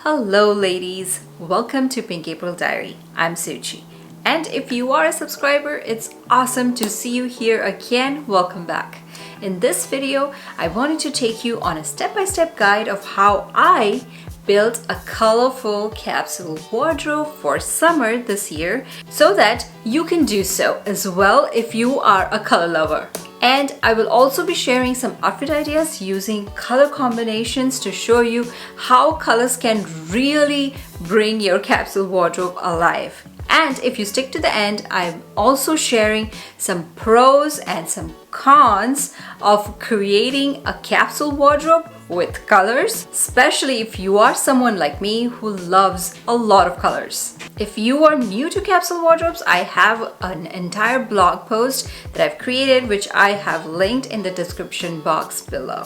Hello ladies, welcome to Pink April Diary. I'm Suchi. And if you are a subscriber, it's awesome to see you here again. Welcome back. In this video, I wanted to take you on a step-by-step guide of how I built a colorful capsule wardrobe for summer this year so that you can do so as well if you are a color lover. And I will also be sharing some outfit ideas using color combinations to show you how colors can really bring your capsule wardrobe alive. And if you stick to the end, I'm also sharing some pros and some cons of creating a capsule wardrobe with colors, especially if you are someone like me who loves a lot of colors. If you are new to capsule wardrobes, I have an entire blog post that I've created, which I have linked in the description box below.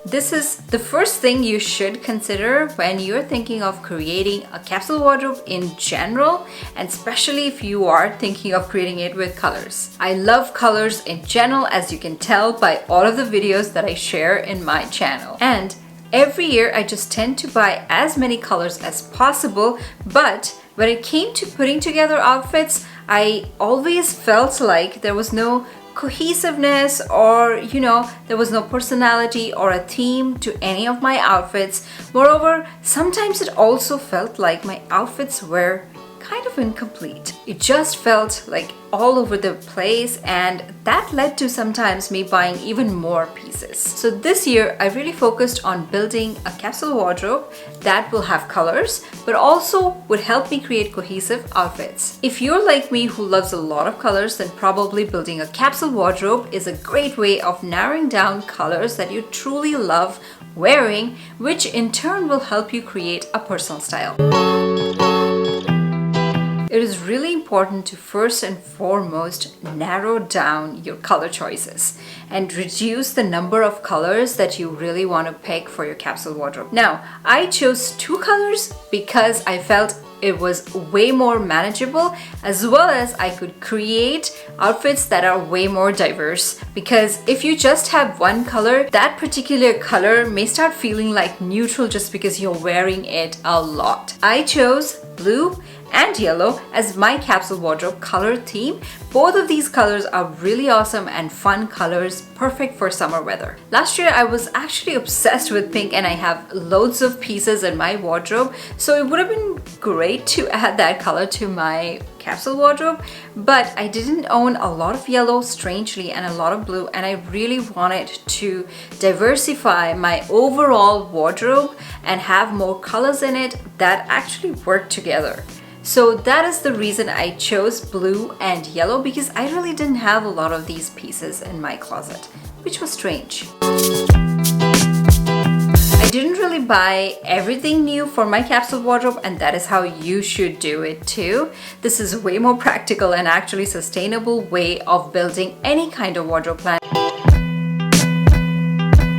This is the first thing you should consider when you're thinking of creating a capsule wardrobe in general, and especially if you are thinking of creating it with colors. I love colors in general, as you can tell by all of the videos that I share in my channel. And every year I just tend to buy as many colors as possible, but when it came to putting together outfits, I always felt like there was no cohesiveness, or there was no personality or a theme to any of my outfits. Moreover, sometimes it also felt like my outfits were kind of incomplete. It just felt like all over the place, and that led to sometimes me buying even more pieces. So this year I really focused on building a capsule wardrobe that will have colors but also would help me create cohesive outfits. If you're like me who loves a lot of colors, then probably building a capsule wardrobe is a great way of narrowing down colors that you truly love wearing, which in turn will help you create a personal style. It is really important to first and foremost narrow down your color choices and reduce the number of colors that you really want to pick for your capsule wardrobe. Now, I chose 2 colors because I felt it was way more manageable, as well as I could create outfits that are way more diverse. Because if you just have one color, that particular color may start feeling like neutral just because you're wearing it a lot. I chose blue and yellow as my capsule wardrobe color theme. Both of these colors are really awesome and fun colors, perfect for summer weather. Last year I was actually obsessed with pink, and I have loads of pieces in my wardrobe, so it would have been great to add that color to my capsule wardrobe, but I didn't own a lot of yellow, strangely, and a lot of blue, and I really wanted to diversify my overall wardrobe and have more colors in it that actually work together. So that is the reason I chose blue and yellow, because I really didn't have a lot of these pieces in my closet, which was strange. I didn't really buy everything new for my capsule wardrobe, and that is how you should do it too. This is a way more practical and actually sustainable way of building any kind of wardrobe plan.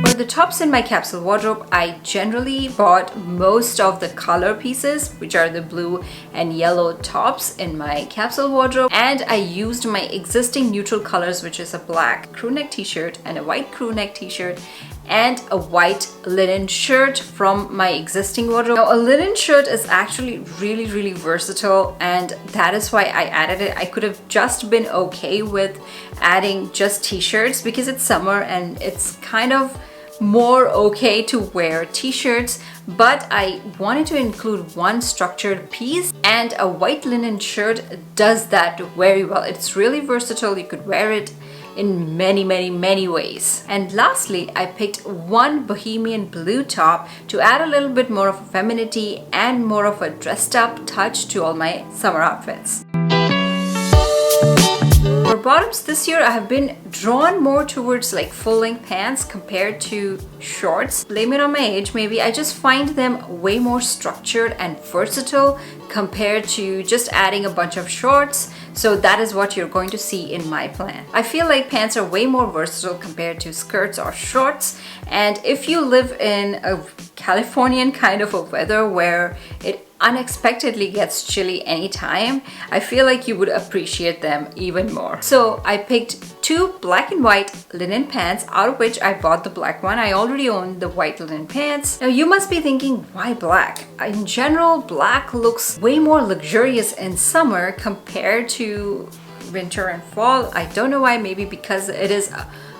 For the tops in my capsule wardrobe, I generally bought most of the color pieces, which are the blue and yellow tops in my capsule wardrobe, and I used my existing neutral colors, which is a black crew neck t-shirt and a white crew neck t-shirt and a white linen shirt from my existing wardrobe. Now, a linen shirt is actually really versatile, and that is why I added it. I could have just been okay with adding just t-shirts because it's summer and it's kind of more okay to wear t-shirts, but I wanted to include one structured piece, and a white linen shirt does that very well. It's really versatile. You could wear it in many ways. And lastly, I picked one bohemian blue top to add a little bit more of a femininity and more of a dressed up touch to all my summer outfits. For bottoms this year, I have been drawn more towards like full-length pants compared to shorts. Blame it on my age maybe. I just find them way more structured and versatile compared to just adding a bunch of shorts. So that is what you're going to see in my plan. I feel like pants are way more versatile compared to skirts or shorts. And if you live in a Californian kind of a weather where it unexpectedly gets chilly anytime, I feel like you would appreciate them even more. So I picked 2 black and white linen pants, out of which I bought the black one. I already owned the white linen pants. Now you must be thinking, why black? In general, black looks way more luxurious in summer compared to winter and fall. I don't know why, maybe because it is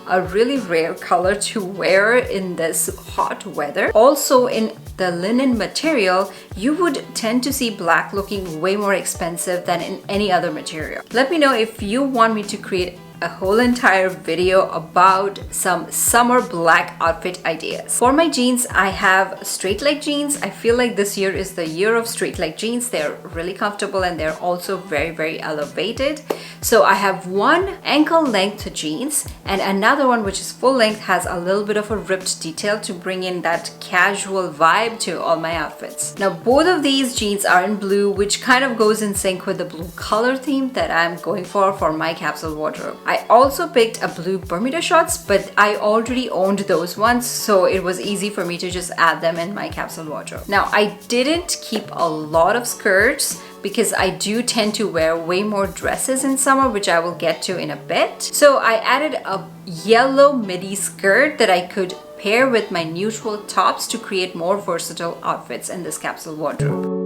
a really rare color to wear in this hot weather. Also, in the linen material, you would tend to see black looking way more expensive than in any other material. Let me know if you want me to create a whole entire video about some summer black outfit ideas. For my jeans, I have straight leg jeans. I feel like this year is the year of straight leg jeans. They're really comfortable and they're also very elevated. So I have one ankle length jeans and another one which is full length, has a little bit of a ripped detail to bring in that casual vibe to all my outfits. Now both of these jeans are in blue, which kind of goes in sync with the blue color theme that I'm going for my capsule wardrobe. I also picked a blue Bermuda shorts, but I already owned those ones, so it was easy for me to just add them in my capsule wardrobe. Now I didn't keep a lot of skirts because I do tend to wear way more dresses in summer, which I will get to in a bit. So I added a yellow midi skirt that I could pair with my neutral tops to create more versatile outfits in this capsule wardrobe.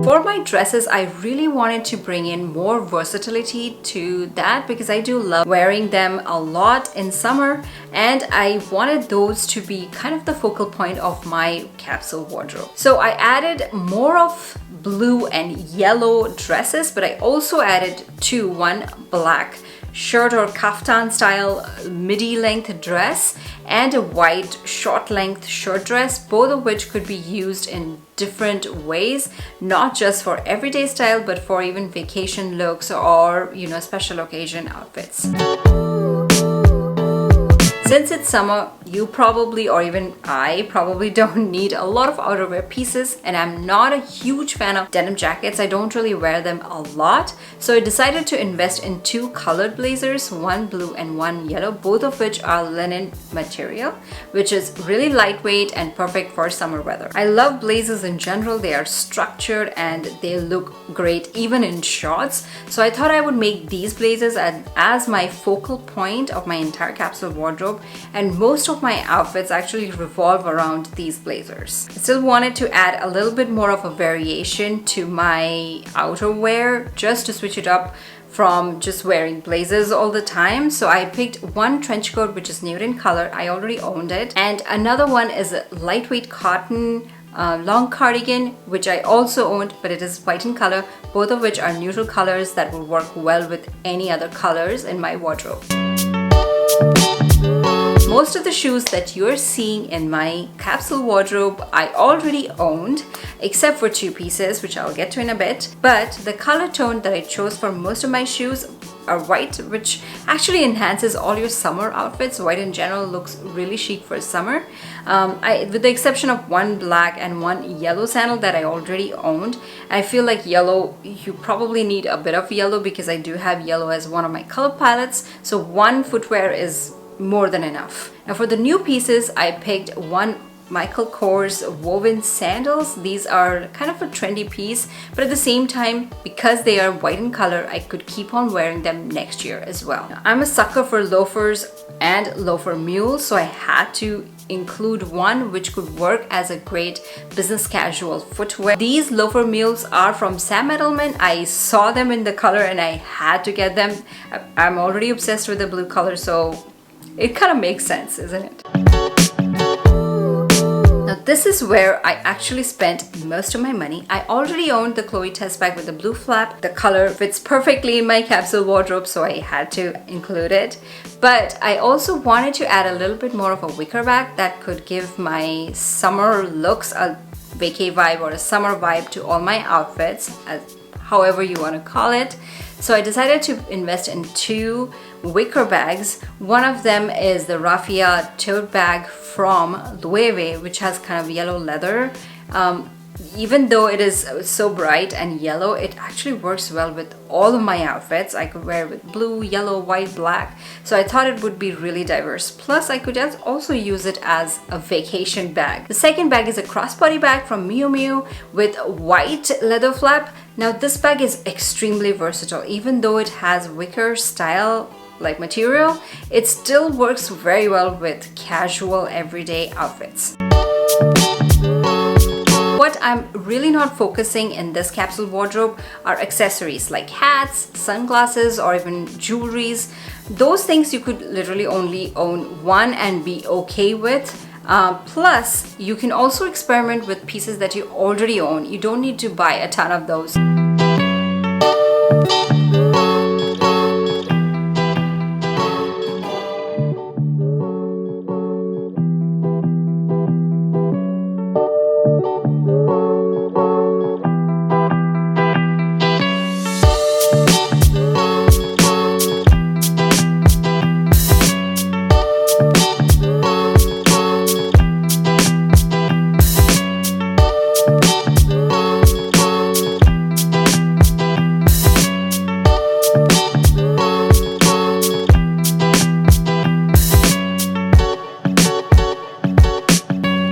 For my dresses, I really wanted to bring in more versatility to that because I do love wearing them a lot in summer, and I wanted those to be kind of the focal point of my capsule wardrobe. So I added more of blue and yellow dresses, but I also added one black shirt or kaftan style midi length dress and a white short length shirt dress, both of which could be used in different ways, not just for everyday style but for even vacation looks or special occasion outfits. Since it's summer, you probably, or even I probably, don't need a lot of outerwear pieces, and I'm not a huge fan of denim jackets. I don't really wear them a lot, so I decided to invest in 2 colored blazers, one blue and one yellow, both of which are linen material, which is really lightweight and perfect for summer weather. I love blazers in general. They are structured and they look great even in shorts, so I thought I would make these blazers as my focal point of my entire capsule wardrobe, and most of my outfits actually revolve around these blazers. I still wanted to add a little bit more of a variation to my outerwear just to switch it up from just wearing blazers all the time. So I picked one trench coat which is nude in color. I already owned it, and another one is a lightweight cotton long cardigan, which I also owned, but it is white in color, both of which are neutral colors that will work well with any other colors in my wardrobe. Most of the shoes that you're seeing in my capsule wardrobe I already owned, except for 2 pieces, which I'll get to in a bit. But the color tone that I chose for most of my shoes are white, which actually enhances all your summer outfits. White in general looks really chic for summer. With the exception of one black and one yellow sandal that I already owned. I feel like yellow, you probably need a bit of yellow because I do have yellow as one of my color palettes. So one footwear is more than enough. Now for the new pieces, I picked one Michael Kors woven sandals. These are kind of a trendy piece, but at the same time, because they are white in color, I could keep on wearing them next year as well. Now, I'm a sucker for loafers and loafer mules, so I had to include one which could work as a great business casual footwear. These loafer mules are from Sam Edelman. I saw them in the color and I had to get them. I'm already obsessed with the blue color, so it kind of makes sense, isn't it? Now this is where I actually spent most of my money. I already owned the Chloe test bag with the blue flap. The color fits perfectly in my capsule wardrobe, so I had to include it. But I also wanted to add a little bit more of a wicker bag that could give my summer looks a vacay vibe or a summer vibe to all my outfits, however you want to call it. So I decided to invest in 2 wicker bags. One of them is the raffia tote bag from Loewe, which has kind of yellow leather. Even though it is so bright and yellow, it actually works well with all of my outfits. I could wear it with blue, yellow, white, black. So I thought it would be really diverse. Plus, I could also use it as a vacation bag. The second bag is a crossbody bag from Miu Miu with white leather flap. Now this bag is extremely versatile. Even though it has wicker style like material, it still works very well with casual everyday outfits. What I'm really not focusing in this capsule wardrobe are accessories like hats, sunglasses, or even jewelries. Those things you could literally only own one and be okay with. Plus, you can also experiment with pieces that you already own. You don't need to buy a ton of those.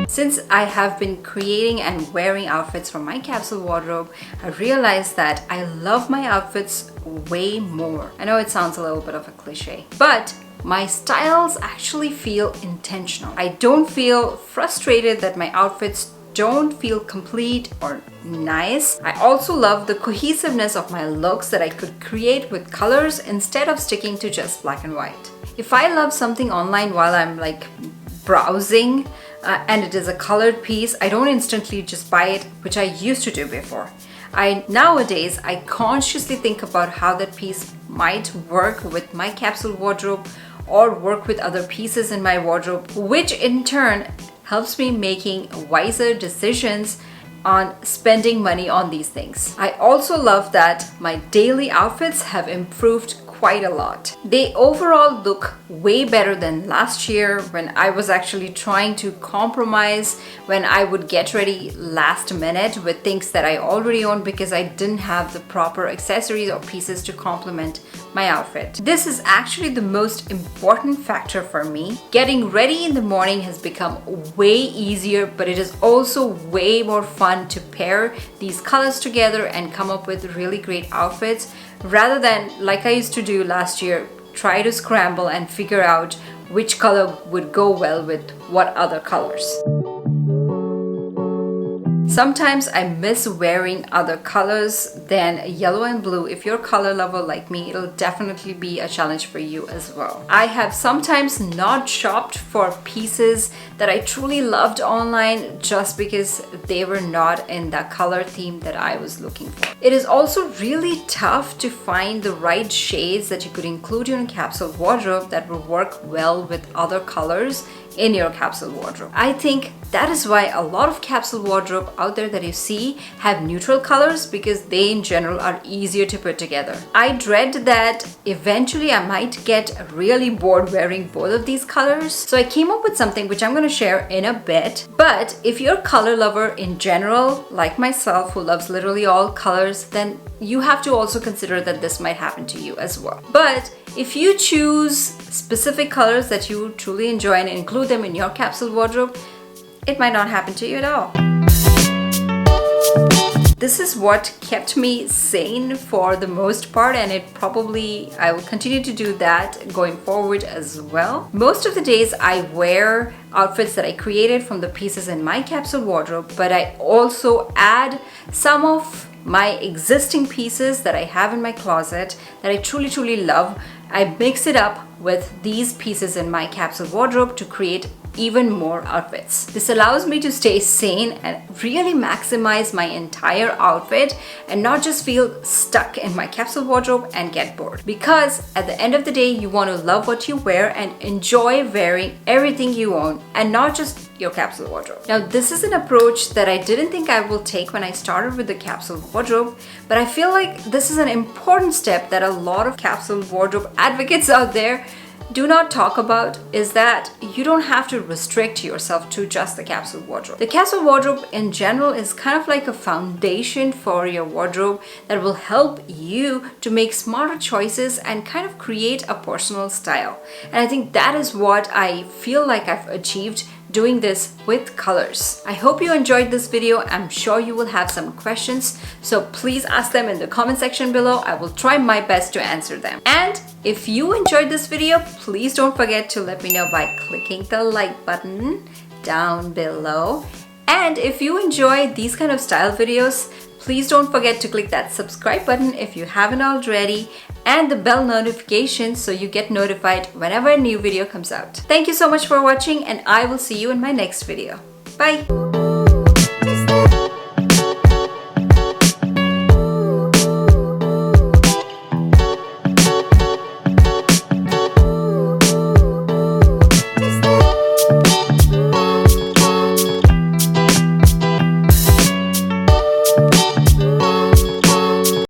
Since I have been creating and wearing outfits from my capsule wardrobe, I realized that I love my outfits way more. I know it sounds a little bit of a cliche, but my styles actually feel intentional. I don't feel frustrated that my outfits don't feel complete or nice. I also love the cohesiveness of my looks that I could create with colors instead of sticking to just black and white. If I love something online while I'm like browsing, and it is a colored piece, I don't instantly just buy it, which I used to do before. Nowadays, I consciously think about how that piece might work with my capsule wardrobe or work with other pieces in my wardrobe, which in turn helps me making wiser decisions on spending money on these things. I also love that my daily outfits have improved quite a lot. They overall look way better than last year when I was actually trying to compromise when I would get ready last minute with things that I already own because I didn't have the proper accessories or pieces to complement my outfit. This is actually the most important factor for me. Getting ready in the morning has become way easier, but it is also way more fun to pair these colors together and come up with really great outfits rather than, like I used to do last year, try to scramble and figure out which color would go well with what other colors. Sometimes I miss wearing other colors than yellow and blue. If you're a color lover like me, it'll definitely be a challenge for you as well. I have sometimes not shopped for pieces that I truly loved online just because they were not in that color theme that I was looking for. It is also really tough to find the right shades that you could include in a capsule wardrobe that will work well with other colors in your capsule wardrobe. I think that is why a lot of capsule wardrobe out there that you see have neutral colors, because they in general are easier to put together. I dread that eventually I might get really bored wearing both of these colors, so I came up with something which I'm going to share in a bit. But if you're a color lover in general, like myself, who loves literally all colors, then you have to also consider that this might happen to you as well. But if you choose specific colors that you truly enjoy and include them in your capsule wardrobe, it might not happen to you at all. This is what kept me sane for the most part, and I will continue to do that going forward as well. Most of the days I wear outfits that I created from the pieces in my capsule wardrobe, but I also add some of my existing pieces that I have in my closet that I truly love. I mix it up with these pieces in my capsule wardrobe to create even more outfits. This allows me to stay sane and really maximize my entire outfit and not just feel stuck in my capsule wardrobe and get bored. Because at the end of the day, you want to love what you wear and enjoy wearing everything you own and not just your capsule wardrobe. Now, this is an approach that I didn't think I will take when I started with the capsule wardrobe, but I feel like this is an important step that a lot of capsule wardrobe advocates out there do not talk about is that you don't have to restrict yourself to just the capsule wardrobe. The capsule wardrobe in general is kind of like a foundation for your wardrobe that will help you to make smarter choices and kind of create a personal style. And I think that is what I feel like I've achieved doing this with colors. I hope you enjoyed this video. I'm sure you will have some questions, so please ask them in the comment section below. I will try my best to answer them. And if you enjoyed this video, please don't forget to let me know by clicking the like button down below. And if you enjoy these kind of style videos, please don't forget to click that subscribe button if you haven't already, and the bell notification so you get notified whenever a new video comes out. Thank you so much for watching, and I will see you in my next video. Bye!